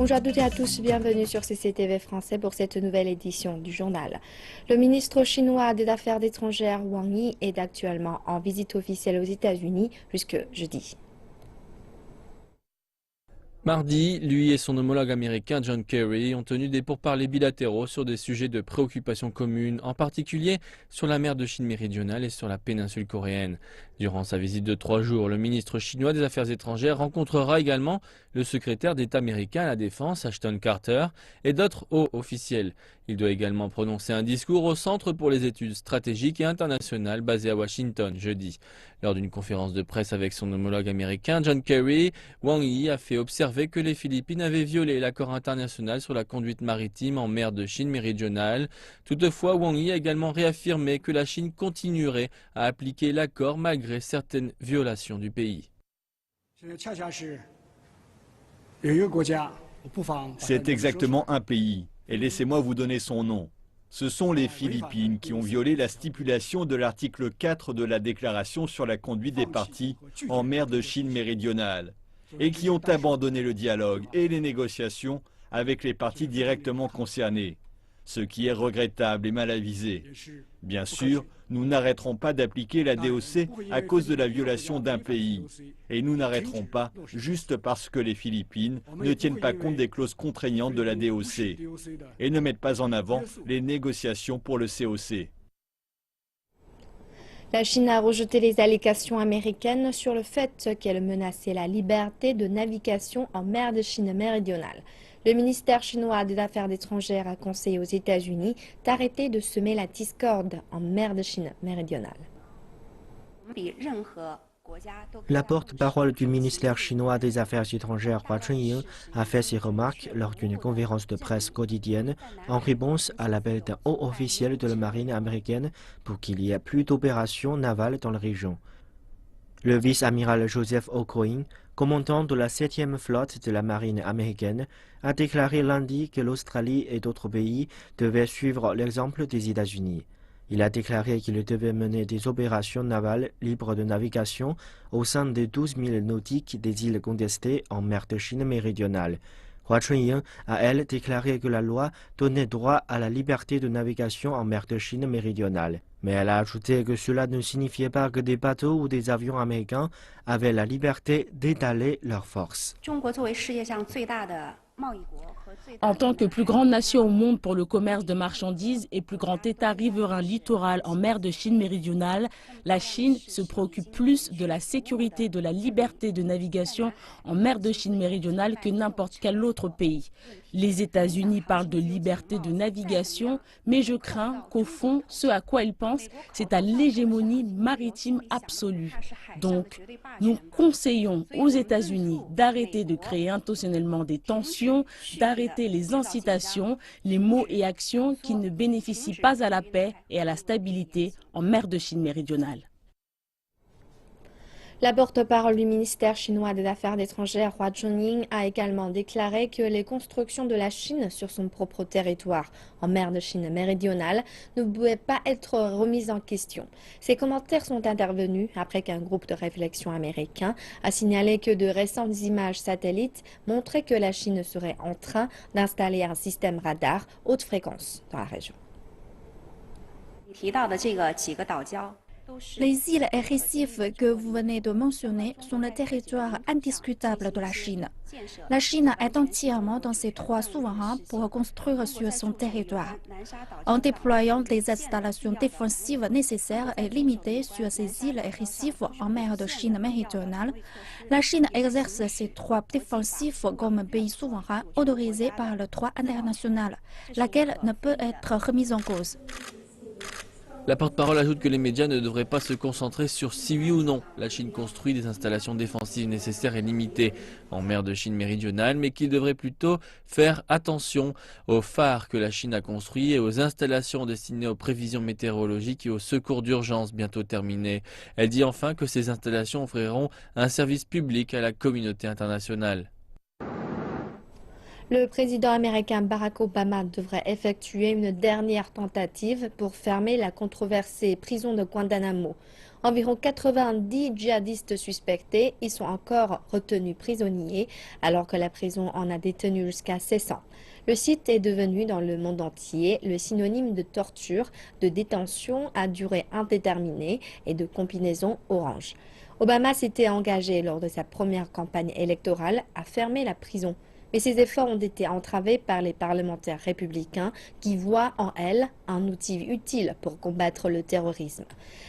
Bonjour à toutes et à tous, bienvenue sur CCTV français pour cette nouvelle édition du journal. Le ministre chinois des Affaires étrangères Wang Yi est actuellement en visite officielle aux États-Unis jusque jeudi. Mardi, lui et son homologue américain John Kerry ont tenu des pourparlers bilatéraux sur des sujets de préoccupation commune, en particulier sur la mer de Chine méridionale et sur la péninsule coréenne. Durant sa visite de 3 jours, le ministre chinois des Affaires étrangères rencontrera également le secrétaire d'État américain à la Défense, Ashton Carter, et d'autres hauts officiels. Il doit également prononcer un discours au Centre pour les études stratégiques et internationales basé à Washington jeudi. Lors d'une conférence de presse avec son homologue américain, John Kerry, Wang Yi a fait observer que les Philippines avaient violé l'accord international sur la conduite maritime en mer de Chine méridionale. Toutefois, Wang Yi a également réaffirmé que la Chine continuerait à appliquer l'accord malgré certaines violations du pays. C'est exactement un pays, et laissez-moi vous donner son nom. Ce sont les Philippines qui ont violé la stipulation de l'article 4 de la déclaration sur la conduite des parties en mer de Chine méridionale, et qui ont abandonné le dialogue et les négociations avec les parties directement concernées, ce qui est regrettable et mal avisé. Bien sûr, nous n'arrêterons pas d'appliquer la DOC à cause de la violation d'un pays. Et nous n'arrêterons pas juste parce que les Philippines ne tiennent pas compte des clauses contraignantes de la DOC et ne mettent pas en avant les négociations pour le COC. La Chine a rejeté les allégations américaines sur le fait qu'elle menaçait la liberté de navigation en mer de Chine méridionale. Le ministère chinois des Affaires étrangères a conseillé aux États-Unis d'arrêter de semer la discorde en mer de Chine méridionale. La porte-parole du ministère chinois des Affaires étrangères, Hua Chunying, a fait ces remarques lors d'une conférence de presse quotidienne en réponse à l'appel d'un haut officiel de la marine américaine pour qu'il y ait plus d'opérations navales dans la région. Le vice-amiral Joseph O'Coin, commandant de la 7e flotte de la marine américaine, a déclaré lundi que l'Australie et d'autres pays devaient suivre l'exemple des États-Unis. Il a déclaré qu'il devait mener des opérations navales libres de navigation au sein des 12 milles nautiques des îles contestées en mer de Chine méridionale. Hua Chunying a, elle, déclaré que la loi donnait droit à la liberté de navigation en mer de Chine méridionale. Mais elle a ajouté que cela ne signifiait pas que des bateaux ou des avions américains avaient la liberté d'étaler leurs forces. En tant que plus grande nation au monde pour le commerce de marchandises et plus grand État riverain littoral en mer de Chine méridionale, la Chine se préoccupe plus de la sécurité et de la liberté de navigation en mer de Chine méridionale que n'importe quel autre pays. Les États-Unis parlent de liberté de navigation, mais je crains qu'au fond, ce à quoi ils pensent, c'est à l'hégémonie maritime absolue. Donc, nous conseillons aux États-Unis d'arrêter de créer intentionnellement des tensions, d'arrêter les incitations, les mots et actions qui ne bénéficient pas à la paix et à la stabilité en mer de Chine méridionale. La porte-parole du ministère chinois des Affaires étrangères, Hua Chunying, a également déclaré que les constructions de la Chine sur son propre territoire en mer de Chine méridionale ne pouvaient pas être remises en question. Ces commentaires sont intervenus après qu'un groupe de réflexion américain a signalé que de récentes images satellites montraient que la Chine serait en train d'installer un système radar haute fréquence dans la région. Les îles et récifs que vous venez de mentionner sont le territoire indiscutable de la Chine. La Chine est entièrement dans ses droits souverains pour construire sur son territoire. En déployant des installations défensives nécessaires et limitées sur ces îles et récifs en mer de Chine méridionale, la Chine exerce ses droits défensifs comme pays souverain autorisé par le droit international, laquelle ne peut être remise en cause. La porte-parole ajoute que les médias ne devraient pas se concentrer sur si oui ou non la Chine construit des installations défensives nécessaires et limitées en mer de Chine méridionale, mais qu'ils devraient plutôt faire attention aux phares que la Chine a construits et aux installations destinées aux prévisions météorologiques et aux secours d'urgence bientôt terminés. Elle dit enfin que ces installations offriront un service public à la communauté internationale. Le président américain Barack Obama devrait effectuer une dernière tentative pour fermer la controversée prison de Guantanamo. Environ 90 djihadistes suspectés y sont encore retenus prisonniers, alors que la prison en a détenu jusqu'à 600. Le site est devenu dans le monde entier le synonyme de torture, de détention à durée indéterminée et de combinaison orange. Obama s'était engagé lors de sa première campagne électorale à fermer la prison. Mais ces efforts ont été entravés par les parlementaires républicains qui voient en elle un outil utile pour combattre le terrorisme.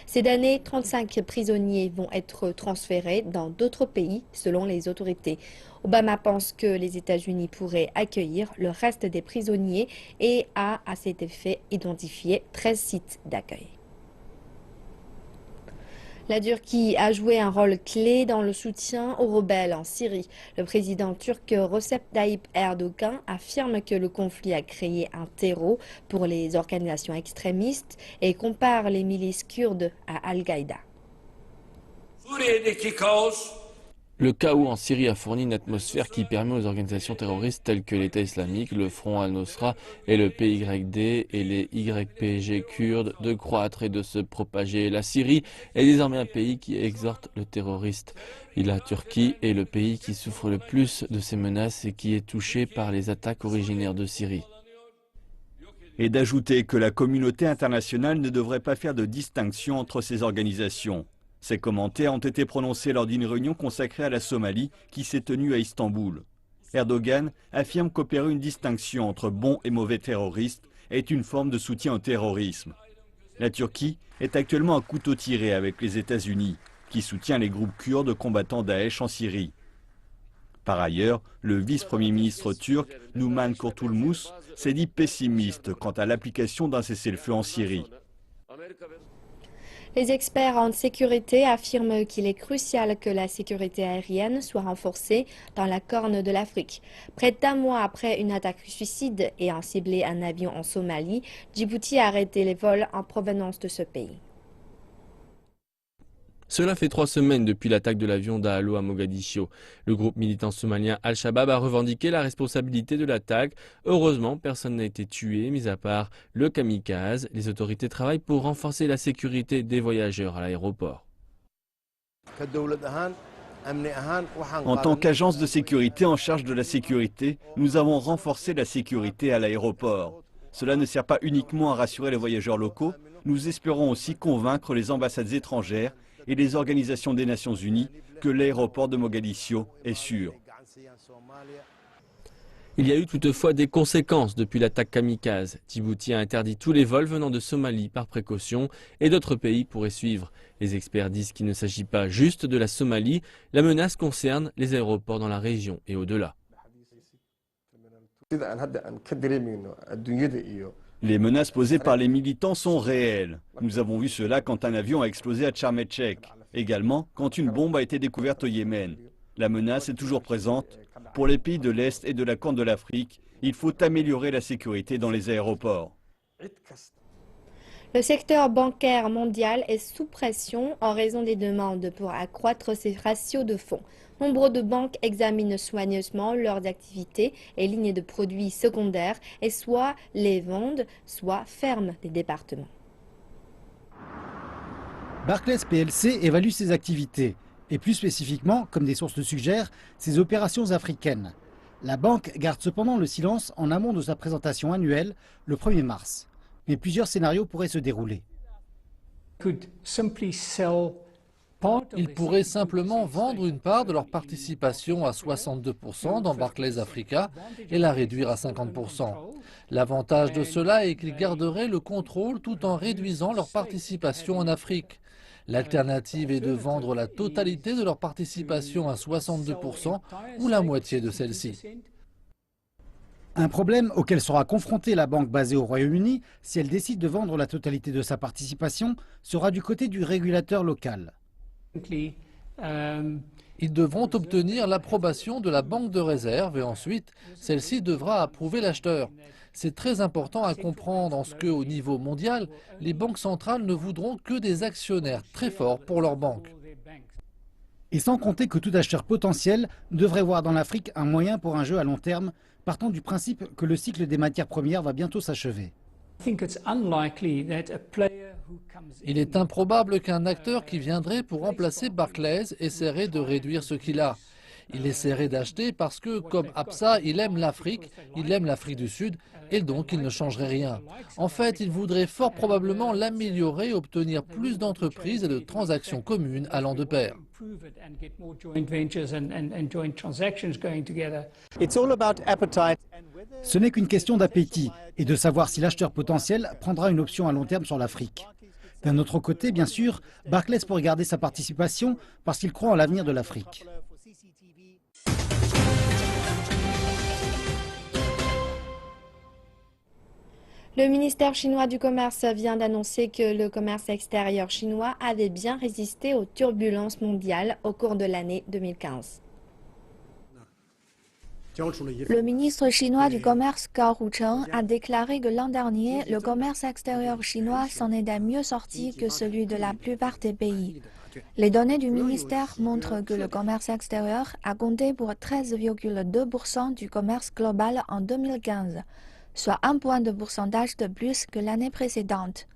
Ces années, 35 prisonniers vont être transférés dans d'autres pays selon les autorités. Obama pense que les États-Unis pourraient accueillir le reste des prisonniers et a à cet effet identifié 13 sites d'accueil. La Turquie a joué un rôle clé dans le soutien aux rebelles en Syrie. Le président turc Recep Tayyip Erdogan affirme que le conflit a créé un terreau pour les organisations extrémistes et compare les milices kurdes à Al-Qaïda. Le chaos en Syrie a fourni une atmosphère qui permet aux organisations terroristes telles que l'État islamique, le Front al-Nosra et le PYD et les YPG kurdes de croître et de se propager. La Syrie est désormais un pays qui exhorte le terroriste. Et la Turquie est le pays qui souffre le plus de ces menaces et qui est touché par les attaques originaires de Syrie. Et d'ajouter que la communauté internationale ne devrait pas faire de distinction entre ces organisations. Ces commentaires ont été prononcés lors d'une réunion consacrée à la Somalie qui s'est tenue à Istanbul. Erdogan affirme qu'opérer une distinction entre bons et mauvais terroristes est une forme de soutien au terrorisme. La Turquie est actuellement à couteau tiré avec les États-Unis, qui soutient les groupes kurdes combattant Daesh en Syrie. Par ailleurs, le vice-premier ministre turc, Numan Kurtulmus, s'est dit pessimiste quant à l'application d'un cessez-le-feu en Syrie. Les experts en sécurité affirment qu'il est crucial que la sécurité aérienne soit renforcée dans la Corne de l'Afrique. Près d'un mois après une attaque suicide ayant ciblé un avion en Somalie, Djibouti a arrêté les vols en provenance de ce pays. Cela fait 3 semaines depuis l'attaque de l'avion d'Aalo à Mogadiscio. Le groupe militant somalien Al-Shabaab a revendiqué la responsabilité de l'attaque. Heureusement, personne n'a été tué, mis à part le kamikaze. Les autorités travaillent pour renforcer la sécurité des voyageurs à l'aéroport. En tant qu'agence de sécurité en charge de la sécurité, nous avons renforcé la sécurité à l'aéroport. Cela ne sert pas uniquement à rassurer les voyageurs locaux, nous espérons aussi convaincre les ambassades étrangères et les organisations des Nations Unies que l'aéroport de Mogadiscio est sûr. Il y a eu toutefois des conséquences depuis l'attaque kamikaze. Djibouti a interdit tous les vols venant de Somalie par précaution et d'autres pays pourraient suivre. Les experts disent qu'il ne s'agit pas juste de la Somalie, la menace concerne les aéroports dans la région et au-delà. Les menaces posées par les militants sont réelles. Nous avons vu cela quand un avion a explosé à Sharm el-Sheikh. Également, quand une bombe a été découverte au Yémen. La menace est toujours présente. Pour les pays de l'Est et de la Corne de l'Afrique, il faut améliorer la sécurité dans les aéroports. Le secteur bancaire mondial est sous pression en raison des demandes pour accroître ses ratios de fonds. Nombre de banques examinent soigneusement leurs activités et lignes de produits secondaires et soit les vendent, soit ferment des départements. Barclays PLC évalue ses activités et plus spécifiquement, comme des sources le suggèrent, ses opérations africaines. La banque garde cependant le silence en amont de sa présentation annuelle le 1er mars. Mais plusieurs scénarios pourraient se dérouler. Ils pourraient simplement vendre une part de leur participation à 62% dans Barclays Africa et la réduire à 50%. L'avantage de cela est qu'ils garderaient le contrôle tout en réduisant leur participation en Afrique. L'alternative est de vendre la totalité de leur participation à 62% ou la moitié de celle-ci. Un problème auquel sera confrontée la banque basée au Royaume-Uni si elle décide de vendre la totalité de sa participation sera du côté du régulateur local. Ils devront obtenir l'approbation de la banque de réserve et ensuite, celle-ci devra approuver l'acheteur. C'est très important à comprendre en ce qu'au niveau mondial, les banques centrales ne voudront que des actionnaires très forts pour leur banque. Et sans compter que tout acheteur potentiel devrait voir dans l'Afrique un moyen pour un jeu à long terme, partant du principe que le cycle des matières premières va bientôt s'achever. Il est improbable qu'un acteur qui viendrait pour remplacer Barclays essaierait de réduire ce qu'il a. Il essaierait d'acheter parce que, comme Absa, il aime l'Afrique du Sud, et donc il ne changerait rien. En fait, il voudrait fort probablement l'améliorer et obtenir plus d'entreprises et de transactions communes allant de pair. Ce n'est qu'une question d'appétit et de savoir si l'acheteur potentiel prendra une option à long terme sur l'Afrique. D'un autre côté, bien sûr, Barclays pourrait garder sa participation parce qu'il croit en l'avenir de l'Afrique. Le ministère chinois du Commerce vient d'annoncer que le commerce extérieur chinois avait bien résisté aux turbulences mondiales au cours de l'année 2015. Le ministre chinois du Commerce, Gao Hucheng, a déclaré que l'an dernier, le commerce extérieur chinois s'en est mieux sorti que celui de la plupart des pays. Les données du ministère montrent que le commerce extérieur a compté pour 13,2% du commerce global en 2015, soit 1 point de pourcentage de plus que l'année précédente.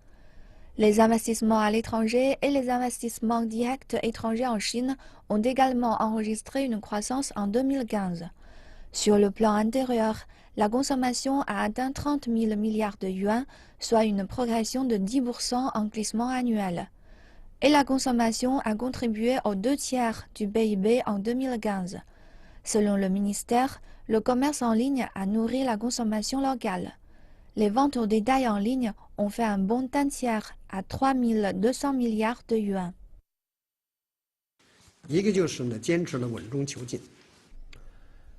Les investissements à l'étranger et les investissements directs étrangers en Chine ont également enregistré une croissance en 2015. Sur le plan intérieur, la consommation a atteint 30 000 milliards de yuans, soit une progression de 10% en glissement annuel. Et la consommation a contribué aux 2/3 du PIB en 2015. Selon le ministère, le commerce en ligne a nourri la consommation locale. Les ventes au détail en ligne ont fait un bond d'un tiers à 3 200 milliards de yuans.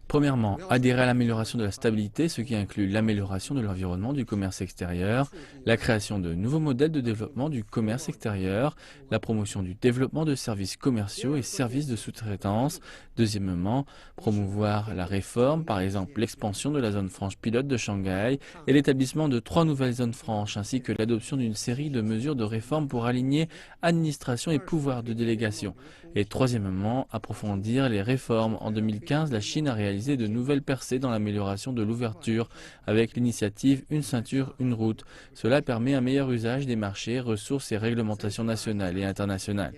Premièrement, adhérer à l'amélioration de la stabilité, ce qui inclut l'amélioration de l'environnement du commerce extérieur, la création de nouveaux modèles de développement du commerce extérieur, la promotion du développement de services commerciaux et services de sous-traitance. Deuxièmement, promouvoir la réforme, par exemple l'expansion de la zone franche pilote de Shanghai et l'établissement de 3 nouvelles zones franches, ainsi que l'adoption d'une série de mesures de réforme pour aligner administration et pouvoir de délégation. Et troisièmement, approfondir les réformes. En 2015, la Chine a réalisé de nouvelles percées dans l'amélioration de l'ouverture avec l'initiative Une ceinture, une route. Cela permet un meilleur usage des marchés, ressources et réglementations nationales et internationales.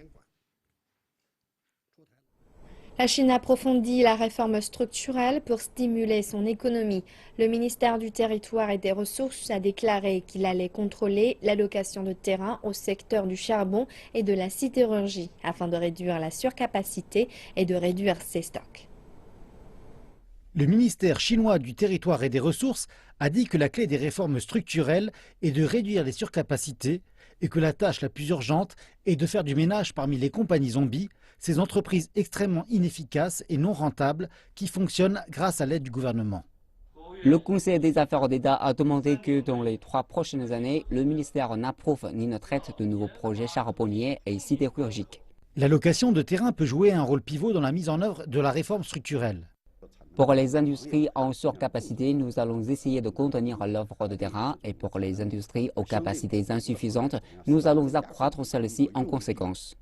La Chine approfondit la réforme structurelle pour stimuler son économie. Le ministère du Territoire et des Ressources a déclaré qu'il allait contrôler l'allocation de terrain au secteur du charbon et de la sidérurgie afin de réduire la surcapacité et de réduire ses stocks. Le ministère chinois du Territoire et des Ressources a dit que la clé des réformes structurelles est de réduire les surcapacités et que la tâche la plus urgente est de faire du ménage parmi les compagnies zombies, ces entreprises extrêmement inefficaces et non rentables qui fonctionnent grâce à l'aide du gouvernement. Le Conseil des affaires d'État a demandé que dans les 3 prochaines années, le ministère n'approuve ni ne traite de nouveaux projets charbonniers et sidérurgiques. L'allocation de terrain peut jouer un rôle pivot dans la mise en œuvre de la réforme structurelle. Pour les industries en surcapacité, nous allons essayer de contenir l'offre de terrain et pour les industries aux capacités insuffisantes, nous allons accroître celles-ci en conséquence.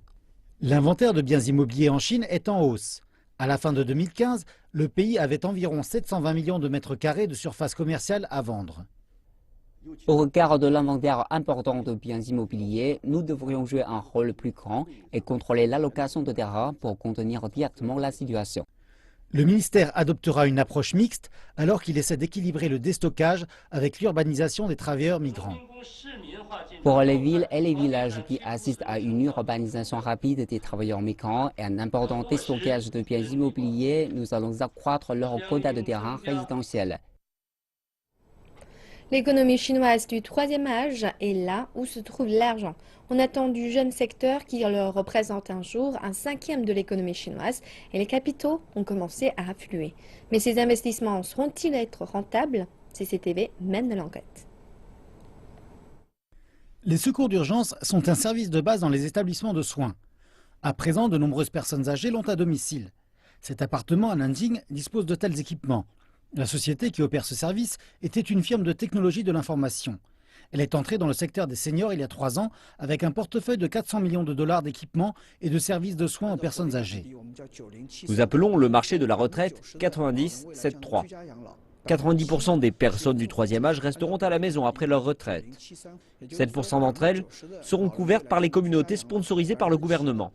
L'inventaire de biens immobiliers en Chine est en hausse. À la fin de 2015, le pays avait environ 720 millions de mètres carrés de surface commerciale à vendre. Au regard de l'inventaire important de biens immobiliers, nous devrions jouer un rôle plus grand et contrôler l'allocation de terrain pour contenir directement la situation. Le ministère adoptera une approche mixte alors qu'il essaie d'équilibrer le déstockage avec l'urbanisation des travailleurs migrants. Pour les villes et les villages qui assistent à une urbanisation rapide des travailleurs migrants et un important déstockage de biens immobiliers, nous allons accroître leur quota de terrain résidentiel. L'économie chinoise du 3e âge est là où se trouve l'argent. On attend du jeune secteur qui leur représente un jour un 5e de l'économie chinoise et les capitaux ont commencé à affluer. Mais ces investissements seront-ils être rentables? CCTV mène l'enquête. Les secours d'urgence sont un service de base dans les établissements de soins. À présent, de nombreuses personnes âgées l'ont à domicile. Cet appartement à Nanjing dispose de tels équipements. La société qui opère ce service était une firme de technologie de l'information. Elle est entrée dans le secteur des seniors il y a 3 ans avec un portefeuille de 400 millions de dollars d'équipements et de services de soins aux personnes âgées. Nous appelons le marché de la retraite 90-7-3. 90% des personnes du troisième âge resteront à la maison après leur retraite. 7% d'entre elles seront couvertes par les communautés sponsorisées par le gouvernement.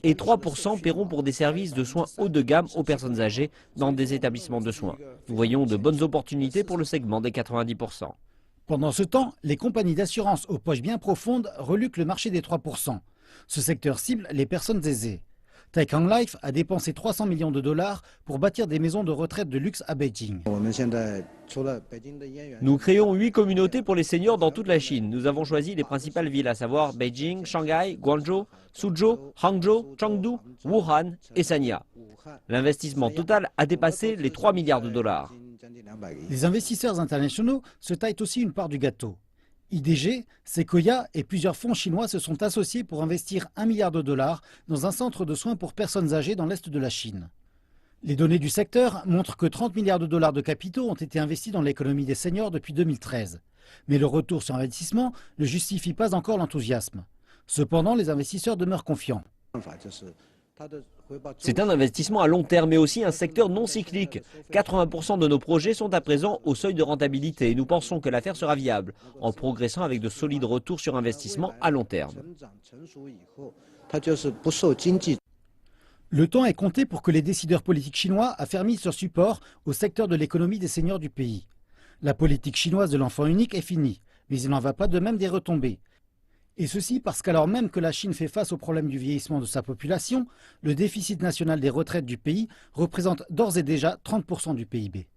Et 3% paieront pour des services de soins haut de gamme aux personnes âgées dans des établissements de soins. Nous voyons de bonnes opportunités pour le segment des 90%. Pendant ce temps, les compagnies d'assurance aux poches bien profondes reluquent le marché des 3%. Ce secteur cible les personnes aisées. Taikang Life a dépensé 300 millions de dollars pour bâtir des maisons de retraite de luxe à Beijing. Nous créons 8 communautés pour les seniors dans toute la Chine. Nous avons choisi les principales villes, à savoir Beijing, Shanghai, Guangzhou, Suzhou, Hangzhou, Chengdu, Wuhan et Sanya. L'investissement total a dépassé les 3 milliards de dollars. Les investisseurs internationaux se taillent aussi une part du gâteau. IDG, Sequoia et plusieurs fonds chinois se sont associés pour investir 1 milliard de dollars dans un centre de soins pour personnes âgées dans l'est de la Chine. Les données du secteur montrent que 30 milliards de dollars de capitaux ont été investis dans l'économie des seniors depuis 2013. Mais le retour sur investissement ne justifie pas encore l'enthousiasme. Cependant, les investisseurs demeurent confiants. C'est un investissement à long terme, mais aussi un secteur non cyclique. 80% de nos projets sont à présent au seuil de rentabilité et nous pensons que l'affaire sera viable, en progressant avec de solides retours sur investissement à long terme. Le temps est compté pour que les décideurs politiques chinois affermissent leur support au secteur de l'économie des seniors du pays. La politique chinoise de l'enfant unique est finie, mais il n'en va pas de même des retombées. Et ceci parce qu'alors même que la Chine fait face au problème du vieillissement de sa population, le déficit national des retraites du pays représente d'ores et déjà 30% du PIB.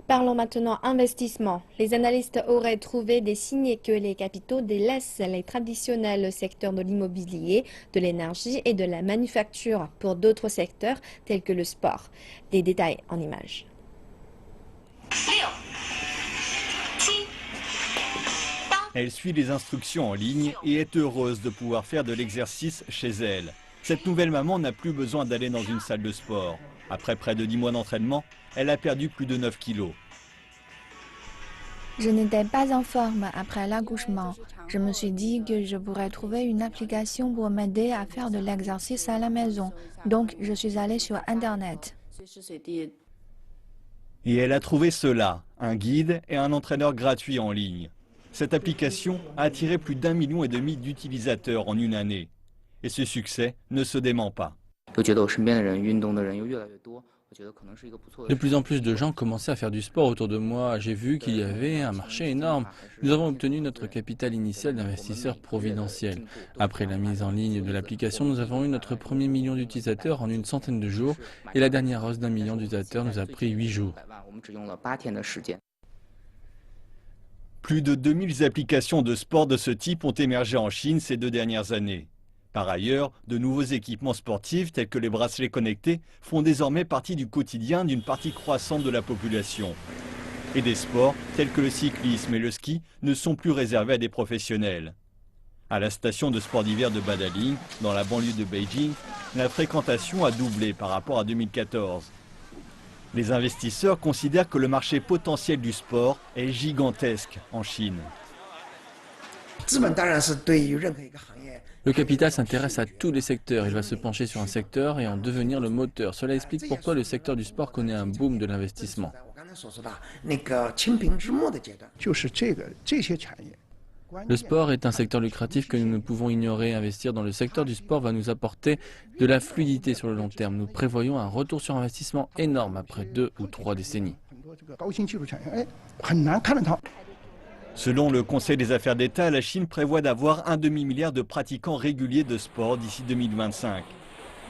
Parlons maintenant investissement. Les analystes auraient trouvé des signes que les capitaux délaissent les traditionnels secteurs de l'immobilier, de l'énergie et de la manufacture pour d'autres secteurs tels que le sport. Des détails en images. Elle suit les instructions en ligne et est heureuse de pouvoir faire de l'exercice chez elle. Cette nouvelle maman n'a plus besoin d'aller dans une salle de sport. Après près de 10 mois d'entraînement, elle a perdu plus de 9 kilos. Je n'étais pas en forme après l'accouchement. Je me suis dit que je pourrais trouver une application pour m'aider à faire de l'exercice à la maison. Donc, je suis allée sur Internet. Et elle a trouvé cela, un guide et un entraîneur gratuit en ligne. Cette application a attiré plus d'1,5 million d'utilisateurs en une année. Et ce succès ne se dément pas. De plus en plus de gens commençaient à faire du sport autour de moi. J'ai vu qu'il y avait un marché énorme. Nous avons obtenu notre capital initial d'investisseurs providentiels. Après la mise en ligne de l'application, nous avons eu notre premier million d'utilisateurs en une centaine de jours. Et la dernière hausse d'1 million d'utilisateurs nous a pris 8 jours. Plus de 2000 applications de sport de ce type ont émergé en Chine ces 2 dernières années. Par ailleurs, de nouveaux équipements sportifs tels que les bracelets connectés font désormais partie du quotidien d'une partie croissante de la population. Et des sports tels que le cyclisme et le ski ne sont plus réservés à des professionnels. À la station de sport d'hiver de Badaling, dans la banlieue de Beijing, la fréquentation a doublé par rapport à 2014. Les investisseurs considèrent que le marché potentiel du sport est gigantesque en Chine. Le capital s'intéresse à tous les secteurs. Il va se pencher sur un secteur et en devenir le moteur. Cela explique pourquoi le secteur du sport connaît un boom de l'investissement. Le sport est un secteur lucratif que nous ne pouvons ignorer. Investir dans le secteur du sport va nous apporter de la fluidité sur le long terme. Nous prévoyons un retour sur investissement énorme après 2 ou 3 décennies. Selon le Conseil des affaires d'État, la Chine prévoit d'avoir un demi-milliard de pratiquants réguliers de sport d'ici 2025.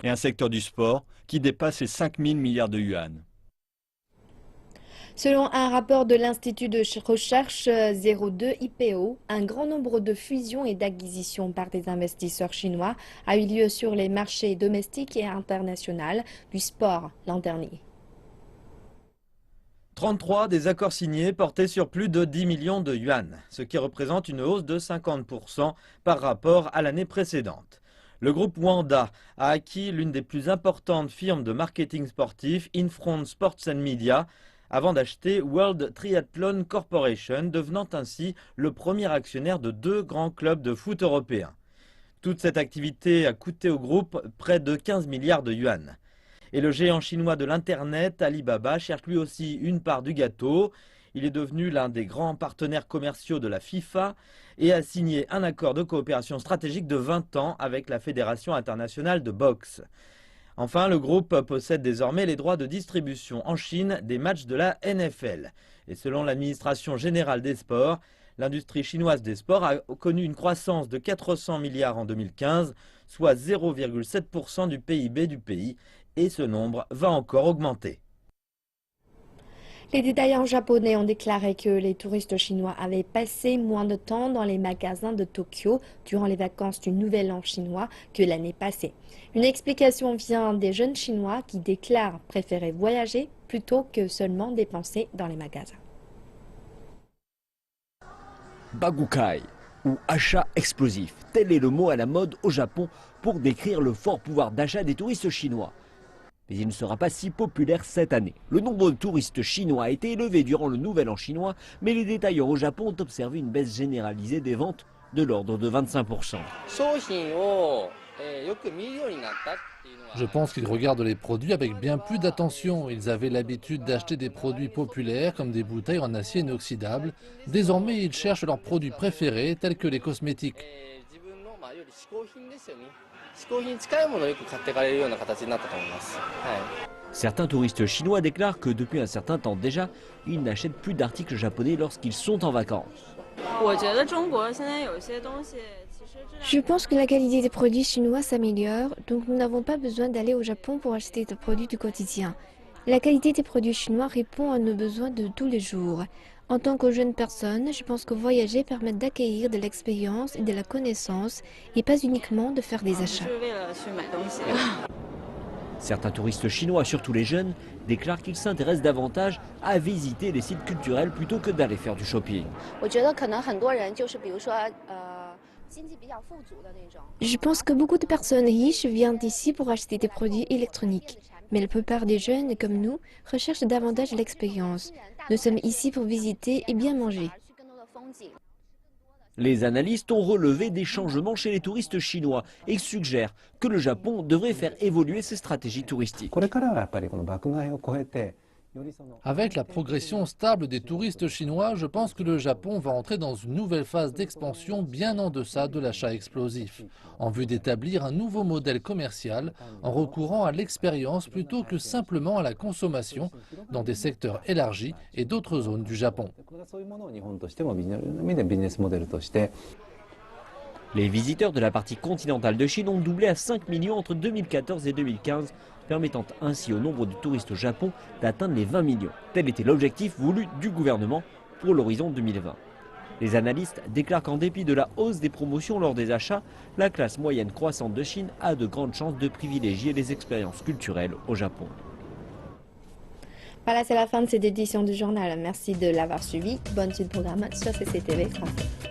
Et un secteur du sport qui dépasse les 5 000 milliards de yuan. Selon un rapport de l'Institut de recherche 02 IPO, un grand nombre de fusions et d'acquisitions par des investisseurs chinois a eu lieu sur les marchés domestiques et internationaux du sport l'an dernier. 33 des accords signés portaient sur plus de 10 millions de yuan, ce qui représente une hausse de 50% par rapport à l'année précédente. Le groupe Wanda a acquis l'une des plus importantes firmes de marketing sportif, Infront Sports and Media, avant d'acheter World Triathlon Corporation, devenant ainsi le premier actionnaire de 2 grands clubs de foot européens. Toute cette activité a coûté au groupe près de 15 milliards de yuan. Et le géant chinois de l'Internet, Alibaba, cherche lui aussi une part du gâteau. Il est devenu l'un des grands partenaires commerciaux de la FIFA et a signé un accord de coopération stratégique de 20 ans avec la Fédération internationale de boxe. Enfin, le groupe possède désormais les droits de distribution en Chine des matchs de la NFL. Et selon l'administration générale des sports, l'industrie chinoise des sports a connu une croissance de 400 milliards en 2015, soit 0,7% du PIB du pays. Et ce nombre va encore augmenter. Les détaillants japonais ont déclaré que les touristes chinois avaient passé moins de temps dans les magasins de Tokyo durant les vacances du Nouvel An chinois que l'année passée. Une explication vient des jeunes Chinois qui déclarent préférer voyager plutôt que seulement dépenser dans les magasins. Bagukai, ou achat explosif, tel est le mot à la mode au Japon pour décrire le fort pouvoir d'achat des touristes chinois. Mais il ne sera pas si populaire cette année. Le nombre de touristes chinois a été élevé durant le Nouvel An chinois, mais les détaillants au Japon ont observé une baisse généralisée des ventes de l'ordre de 25%. Je pense qu'ils regardent les produits avec bien plus d'attention. Ils avaient l'habitude d'acheter des produits populaires comme des bouteilles en acier inoxydable. Désormais, ils cherchent leurs produits préférés tels que les cosmétiques. Certains touristes chinois déclarent que depuis un certain temps déjà, ils n'achètent plus d'articles japonais lorsqu'ils sont en vacances. Je pense que la qualité des produits chinois s'améliore, donc nous n'avons pas besoin d'aller au Japon pour acheter des produits du quotidien. La qualité des produits chinois répond à nos besoins de tous les jours. En tant que jeune personne, je pense que voyager permet d'acquérir de l'expérience et de la connaissance et pas uniquement de faire des achats. Certains touristes chinois, surtout les jeunes, déclarent qu'ils s'intéressent davantage à visiter les sites culturels plutôt que d'aller faire du shopping. Je pense que beaucoup de personnes riches viennent ici pour acheter des produits électroniques. Mais la plupart des jeunes, comme nous, recherchent davantage l'expérience. Nous sommes ici pour visiter et bien manger. Les analystes ont relevé des changements chez les touristes chinois et suggèrent que le Japon devrait faire évoluer ses stratégies touristiques. Avec la progression stable des touristes chinois, je pense que le Japon va entrer dans une nouvelle phase d'expansion bien en deçà de l'achat explosif, en vue d'établir un nouveau modèle commercial en recourant à l'expérience plutôt que simplement à la consommation dans des secteurs élargis et d'autres zones du Japon. Les visiteurs de la partie continentale de Chine ont doublé à 5 millions entre 2014 et 2015, permettant ainsi au nombre de touristes au Japon d'atteindre les 20 millions. Tel était l'objectif voulu du gouvernement pour l'horizon 2020. Les analystes déclarent qu'en dépit de la hausse des promotions lors des achats, la classe moyenne croissante de Chine a de grandes chances de privilégier les expériences culturelles au Japon. Voilà, c'est la fin de cette édition du journal. Merci de l'avoir suivi. Bonne suite de programme sur CCTV français.